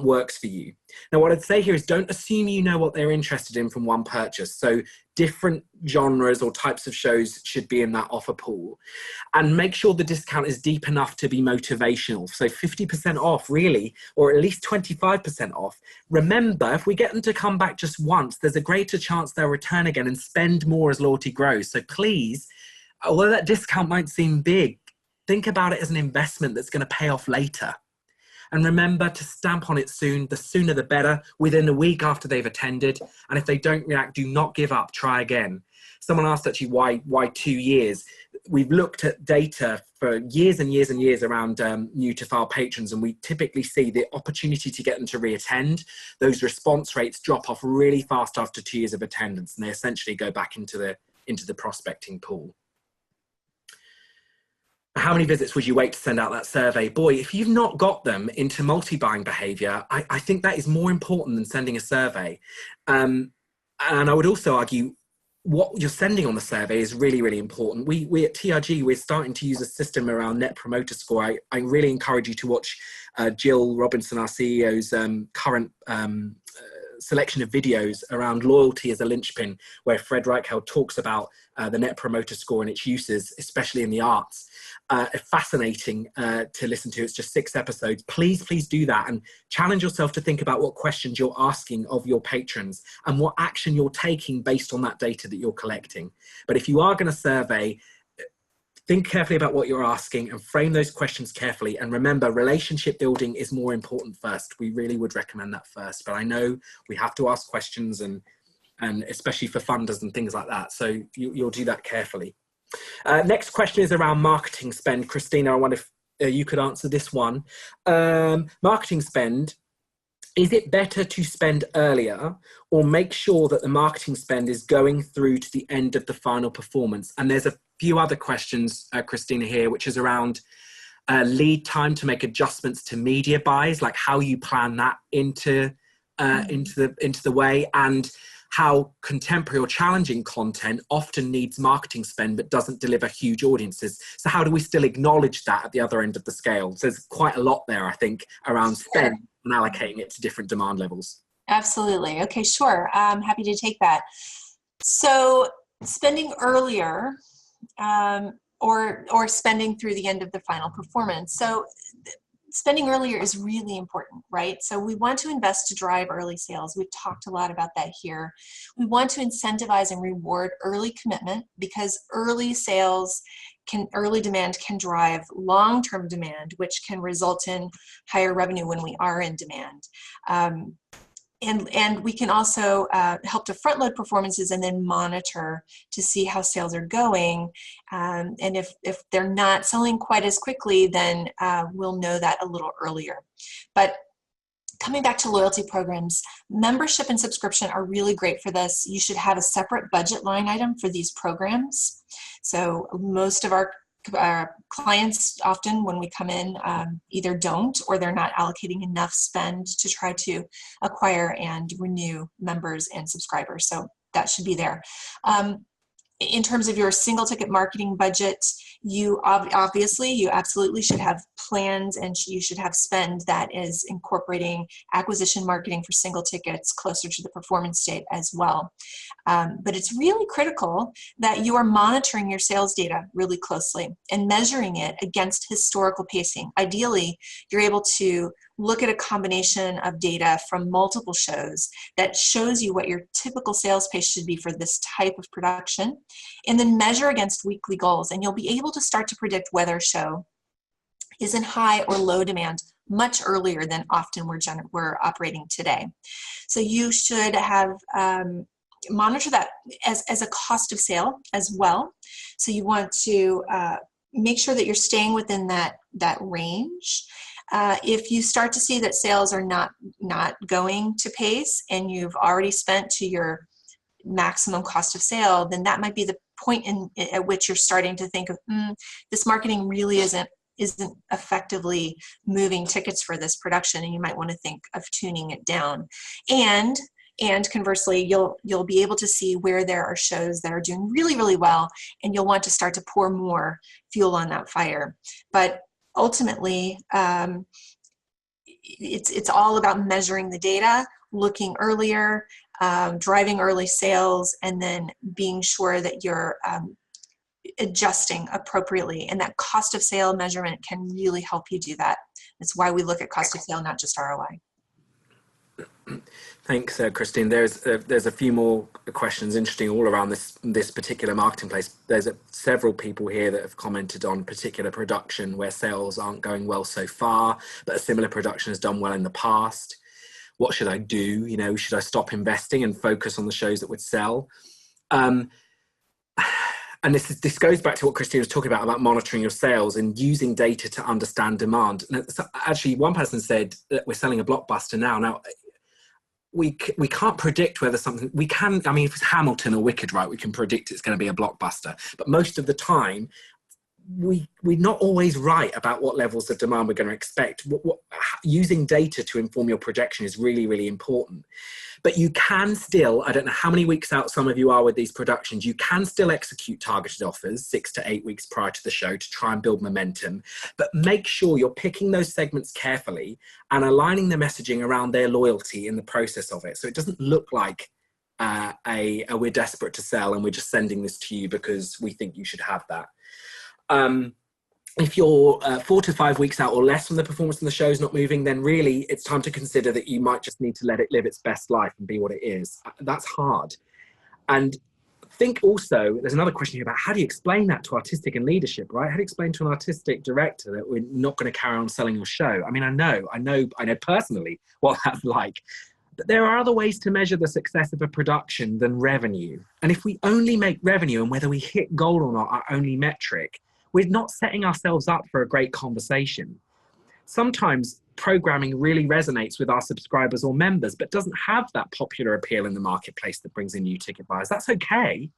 works for you. Now, what I'd say here is don't assume you know what they're interested in from one purchase. So different genres or types of shows should be in that offer pool. And make sure the discount is deep enough to be motivational. So 50% off, really, or at least 25% off. Remember, if we get them to come back just once, there's a greater chance they'll return again and spend more as loyalty grows. So please, although that discount might seem big, think about it as an investment that's going to pay off later. And remember to stamp on it soon, the sooner the better, within a week after they've attended. And if they don't react, do not give up, try again. Someone asked actually why 2 years. We've looked at data for years and years and years around Newtofile patrons, and we typically see the opportunity to get them to reattend. Those response rates drop off really fast after 2 years of attendance, and they essentially go back into the prospecting pool. How many visits would you wait to send out that survey? Boy, if you've not got them into multi-buying behavior, I think that is more important than sending a survey. And I would also argue what you're sending on the survey is really, really important. We at TRG, we're starting to use a system around Net Promoter Score. I really encourage you to watch Jill Robinson, our CEO's current selection of videos around loyalty as a linchpin, where Fred Reichheld talks about the Net Promoter Score and its uses, especially in the arts. Fascinating to listen to. It's just 6 episodes. Please do that and challenge yourself to think about what questions you're asking of your patrons and what action you're taking based on that data that you're collecting. But if you are going to survey, Think carefully about what you're asking and frame those questions carefully. And remember, relationship building is more important first. We really would recommend that first, but I know we have to ask questions, and especially for funders and things like that. So you'll do that carefully. Next question is around marketing spend. Christina, I wonder if you could answer this one. Marketing spend. Is it better to spend earlier or make sure that the marketing spend is going through to the end of the final performance? And there's a few other questions, Christina, here, which is around lead time to make adjustments to media buys, like how you plan that into the way, and how contemporary or challenging content often needs marketing spend but doesn't deliver huge audiences. So how do we still acknowledge that at the other end of the scale? So there's quite a lot there, I think, around spend and allocating it to different demand levels. Absolutely. Okay, sure. I'm happy to take that. So spending earlier or spending through the end of the final performance. So spending earlier is really important, right? So we want to invest to drive early sales. We've talked a lot about that here. We want to incentivize and reward early commitment, because early sales early demand can drive long-term demand, which can result in higher revenue when we are in demand. And we can also help to front load performances and then monitor to see how sales are going. And if they're not selling quite as quickly, then we'll know that a little earlier. But coming back to loyalty programs, membership and subscription are really great for this. You should have a separate budget line item for these programs. So most of our clients often, when we come in, either don't, or they're not allocating enough spend to try to acquire and renew members and subscribers. So that should be there. In terms of your single ticket marketing budget, you absolutely should have plans, and you should have spend that is incorporating acquisition marketing for single tickets closer to the performance date as well. But it's really critical that you are monitoring your sales data really closely and measuring it against historical pacing. Ideally, you're able to look at a combination of data from multiple shows that shows you what your typical sales pace should be for this type of production, and then measure against weekly goals. And you'll be able to start to predict whether a show is in high or low demand much earlier than often we're operating today. So you should have monitor that as a cost of sale as well. So you want to make sure that you're staying within that range. If you start to see that sales are not going to pace and you've already spent to your maximum cost of sale, then that might be the point at which you're starting to think of, this marketing really isn't effectively moving tickets for this production, and you might want to think of tuning it down. And conversely, you'll be able to see where there are shows that are doing really, really well, and you'll want to start to pour more fuel on that fire. But ultimately, it's all about measuring the data, looking earlier, driving early sales, and then being sure that you're adjusting appropriately. And that cost of sale measurement can really help you do that. That's why we look at cost of sale, not just ROI. Thanks, Christine. There's a few more questions interesting all around this particular marketplace. There's several people here that have commented on particular production where sales aren't going well so far, but a similar production has done well in the past. What should I do? You know, should I stop investing and focus on the shows that would sell? And this goes back to what Christine was talking about monitoring your sales and using data to understand demand. So actually, one person said that we're selling a blockbuster now. Now, we can't predict whether something, we can, I mean, if it's Hamilton or Wicked, right, we can predict it's going to be a blockbuster. But most of the time, we're not always right about what levels of demand we're going to expect. Using data to inform your projection is really, really important. But you can still, I don't know how many weeks out some of you are with these productions, you can still execute targeted offers 6 to 8 weeks prior to the show to try and build momentum. But make sure you're picking those segments carefully and aligning the messaging around their loyalty in the process of it. So it doesn't look like we're desperate to sell and we're just sending this to you because we think you should have that. If you're 4 to 5 weeks out or less from the performance and the show's not moving, then really it's time to consider that you might just need to let it live its best life and be what it is. That's hard. And think also, there's another question here about how do you explain that to artistic and leadership, right? How do you explain to an artistic director that we're not going to carry on selling your show? I mean, I know personally what that's like. But there are other ways to measure the success of a production than revenue. And if we only make revenue and whether we hit goal or not our only metric, we're not setting ourselves up for a great conversation. Sometimes programming really resonates with our subscribers or members, but doesn't have that popular appeal in the marketplace that brings in new ticket buyers. That's okay.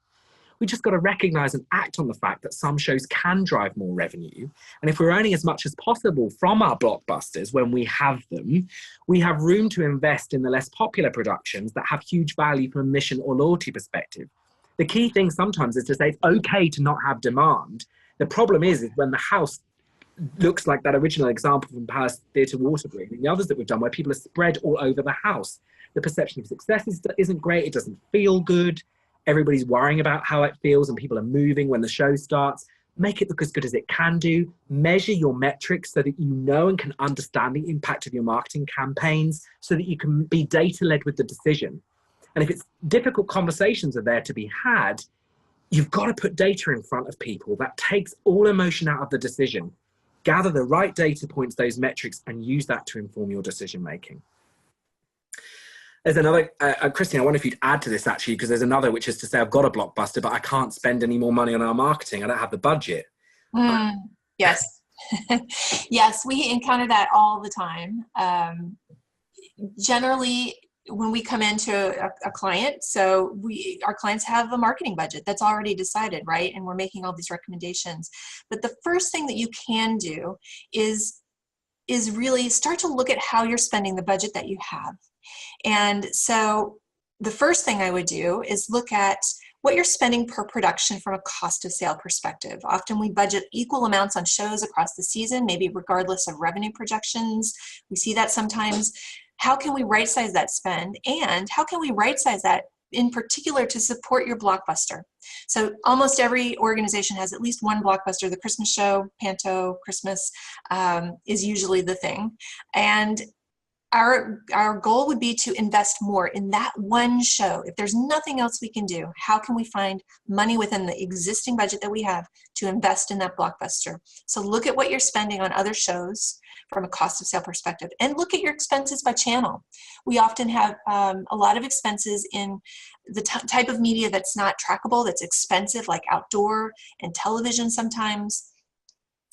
We just got to recognize and act on the fact that some shows can drive more revenue. And if we're earning as much as possible from our blockbusters when we have them, we have room to invest in the less popular productions that have huge value from a mission or loyalty perspective. The key thing sometimes is to say it's okay to not have demand. The problem is when the house looks like that original example from Palace Theatre Waterbury and the others that we've done where people are spread all over the house. The perception of success isn't great. It doesn't feel good. Everybody's worrying about how it feels and people are moving when the show starts. Make it look as good as it can do. Measure your metrics so that you know and can understand the impact of your marketing campaigns so that you can be data-led with the decision. And if it's difficult conversations are there to be had, you've got to put data in front of people. That takes all emotion out of the decision. Gather the right data points, those metrics, and use that to inform your decision-making. There's another, Christine, I wonder if you'd add to this actually, because there's another, which is to say I've got a blockbuster, but I can't spend any more money on our marketing. I don't have the budget. Yes. Yes, we encounter that all the time. Generally, when we come into a client, so our clients have a marketing budget that's already decided, right? And we're making all these recommendations. But the first thing that you can do is really start to look at how you're spending the budget that you have. And so the first thing I would do is look at what you're spending per production from a cost of sale perspective. Often we budget equal amounts on shows across the season, maybe regardless of revenue projections. We see that sometimes. How can we right-size that spend? And how can we right-size that in particular to support your blockbuster? So almost every organization has at least one blockbuster. The Christmas show, Panto, Christmas is usually the thing. And our goal would be to invest more in that one show. If there's nothing else we can do, how can we find money within the existing budget that we have to invest in that blockbuster? So look at what you're spending on other shows from a cost of sale perspective and look at your expenses by channel. We often have a lot of expenses in the type of media that's not trackable, that's expensive, like outdoor and television sometimes.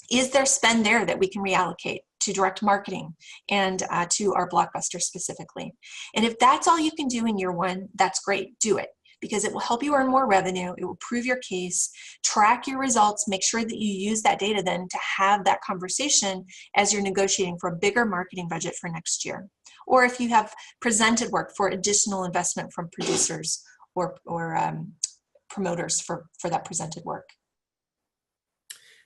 Is there spend there that we can reallocate to direct marketing and to our blockbuster specifically? And if that's all you can do in year one, that's great, do it, because it will help you earn more revenue, it will prove your case, track your results, make sure that you use that data then to have that conversation as you're negotiating for a bigger marketing budget for next year. Or if you have presented work for additional investment from producers or promoters for that presented work.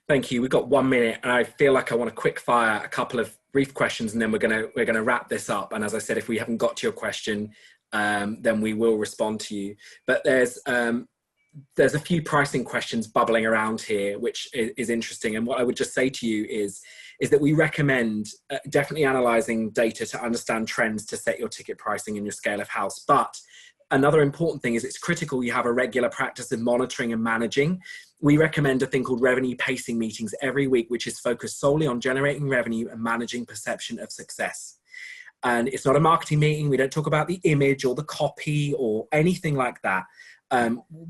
Thank you. We've got 1 minute, and I feel like I want to quick fire a couple of brief questions, and then we're gonna wrap this up. And as I said, if we haven't got to your question, then we will respond to you. But there's a few pricing questions bubbling around here, which is interesting. And what I would just say to you is that we recommend definitely analysing data to understand trends to set your ticket pricing in your scale of house. But another important thing is it's critical you have a regular practice in monitoring and managing. We recommend a thing called revenue pacing meetings every week, which is focused solely on generating revenue and managing perception of success. And it's not a marketing meeting. We don't talk about the image or the copy or anything like that.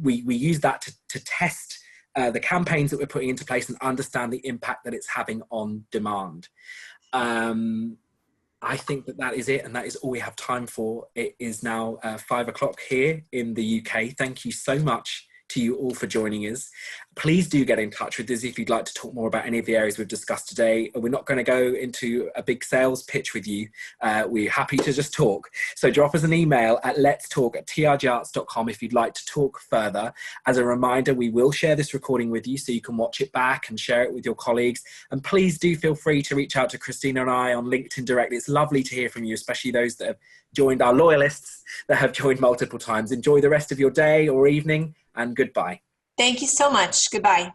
We use that to test the campaigns that we're putting into place and understand the impact that it's having on demand. I think that is it, and that is all we have time for. It is now 5 o'clock here in the UK. Thank you so much to you all for joining us. Please do get in touch with us if you'd like to talk more about any of the areas we've discussed today. We're not going to go into a big sales pitch with you. We're happy to just talk. So drop us an email at letstalk@trgarts.com if you'd like to talk further. As a reminder, we will share this recording with you so you can watch it back and share it with your colleagues. And please do feel free to reach out to Christina and I on LinkedIn directly. It's lovely to hear from you, especially those that have joined, our loyalists that have joined multiple times. Enjoy the rest of your day or evening, and goodbye. Thank you so much. Goodbye.